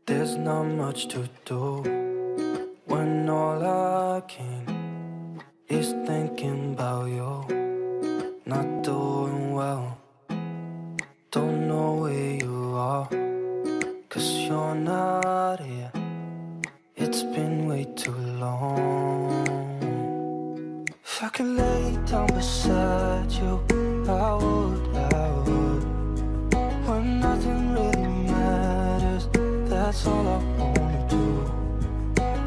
There's not much to do when all I can is thinking about you. Not doing well, don't know where you are, 'cause you're not here. It's been way too long. If I could lay down beside you, I would. When nothing really matters, that's all I wanna do.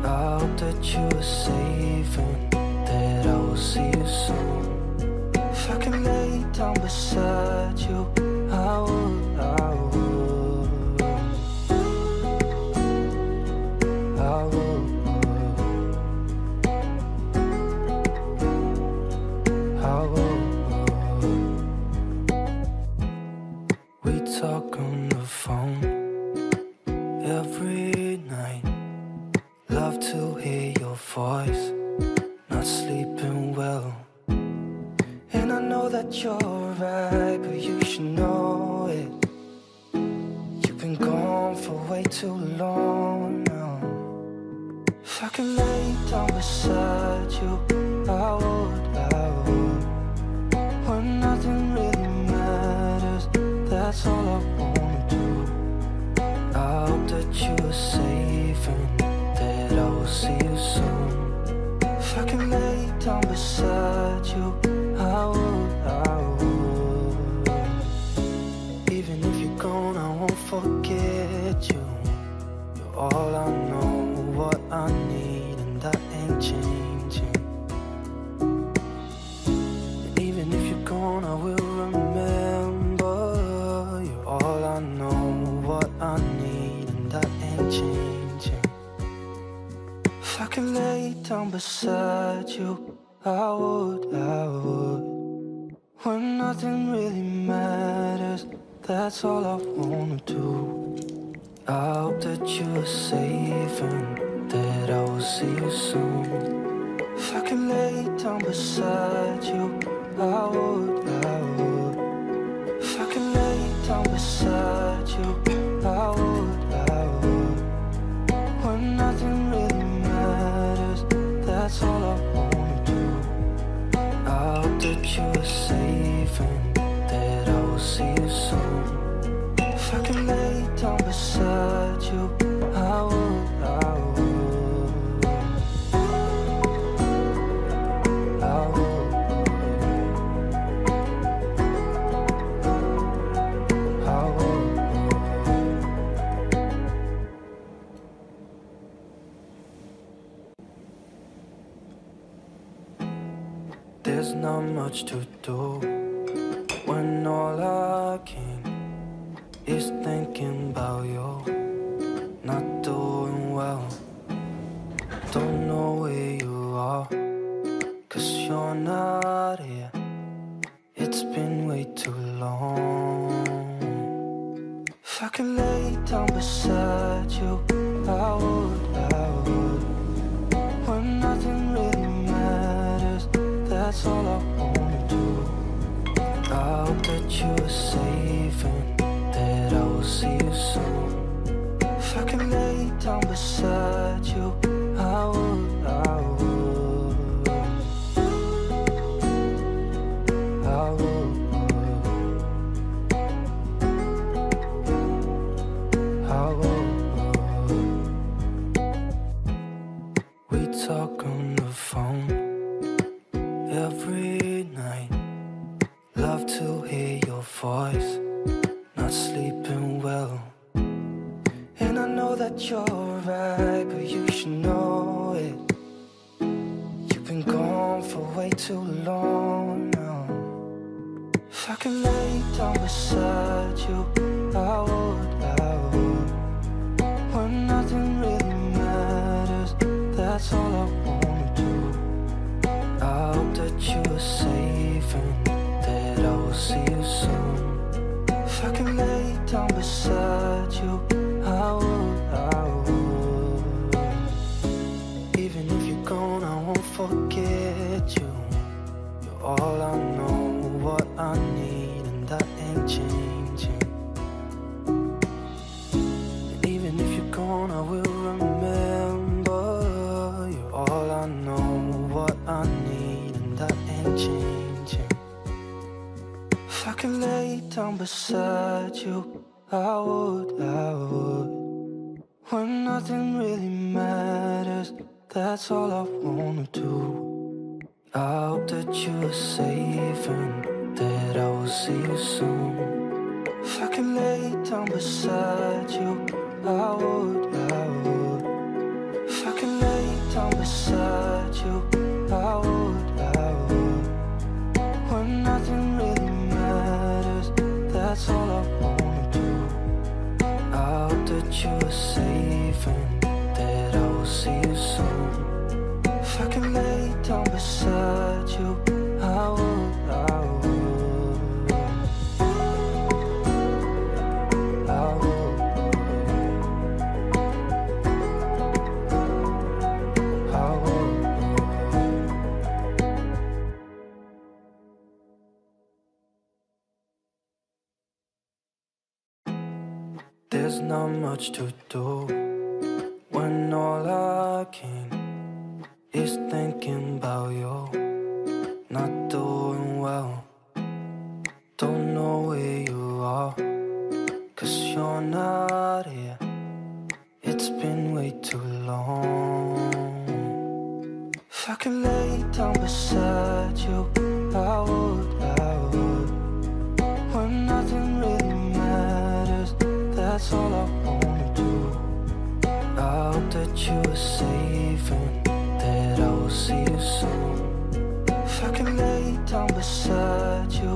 I hope that you are safe and that I will see you soon. If I could lay down beside you, I would. We talk on the phone every night. Love to hear your voice. Not sleeping well, and I know that you're right, but you should know it. You've been gone for way too long now. If I could lay down beside you, I would. When nothing really matters, that's all I wanna do. I hope that you are safe and that I will see you soon. If I can lay down beside you, I would. Even if you're gone, I won't forget you. You're all I know, what I need, and that ain't changing. And even if you're gone, I will remember. You're all I know, what I need, and that ain't changing. If I could lay down beside you, I would. When nothing really matters, that's all I wanna do. I hope that you are safe and that I will see you soon. If I could lay down beside you, I would. If I could lay down beside you, I would. When nothing really matters, that's all I wanna do. I hope that you are safe and that I will see you soon. If I could lay down beside you, I would. There's not much to do when all I can is thinking about you. Not doing well, don't know where you are, 'cause you're not here. It's been way too long. If I could lay down beside you, I would. When nothing really matters, that's all I wanna do. I hope that you are safe and that I will see you soon. If I could lay down beside you, I would. We talk on the phone every night. Love to hear your voice. Not sleeping well, and I know that you're right, but you should know it. You've been gone for way too long now. If I could lay down beside you, I would. When nothing really matters, that's all I wanna do. I hope that you are safe and that I will see you soon. If I could lay down beside you, I would. Even if you're gone, I won't forget you. You're all I know, what I need, and that ain't changing. And even if you're gone, gone, I will remember. You're all I know, what I need, and that ain't changing. If I could lay down beside you, I would. When nothing really matters, that's all I wanna do. I hope that you are safe and that I will see you soon. If I could lay down beside you, I would. If I could lay down beside you, I would. When nothing really matters, that's all I wanna do. I hope that you are safe and that I will see you soon. If I could lay down beside you, I would. There's not much to do when all I can is thinking about you. Not doing well, don't know where you are, 'cause you're not here. It's been way too long. If I could lay down beside you, I would. When nothing really matters, that's all I wanna do. I hope that you are safe and that I will see you soon. If I could lay down beside you,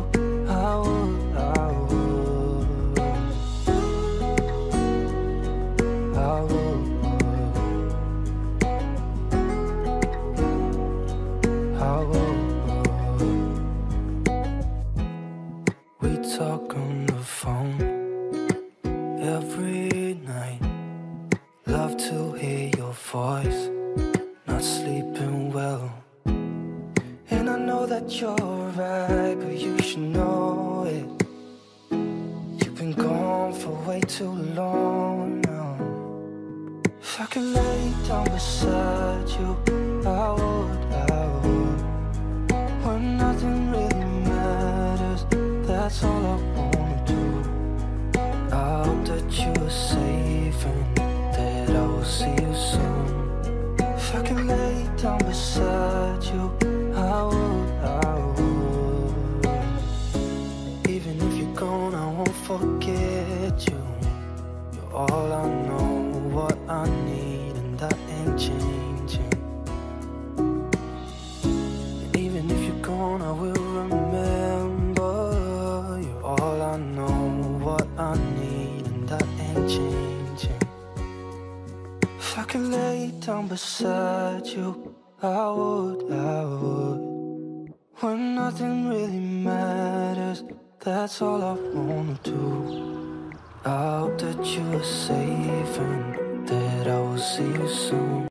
I would. We talk on the phone every night. Love to hear your voice. Not sleeping well, and I know that you're right, but you should know it. You've been gone for way too long now. If I could lay down beside you, I would. When nothing really matters, that's all I wanna do. I hope that you are safe and that I will see you soon. If I could lay down beside you, I would. Even if you're gone, I won't forget you. You're all I know, what I need, and that ain't changing. And even if you're gone, I will remember. You're all I know, what I need, and that ain't changing. If I could lay down beside you, I would. When nothing really matters, that's all I wanna do. I hope that you are safe and that I will see you soon.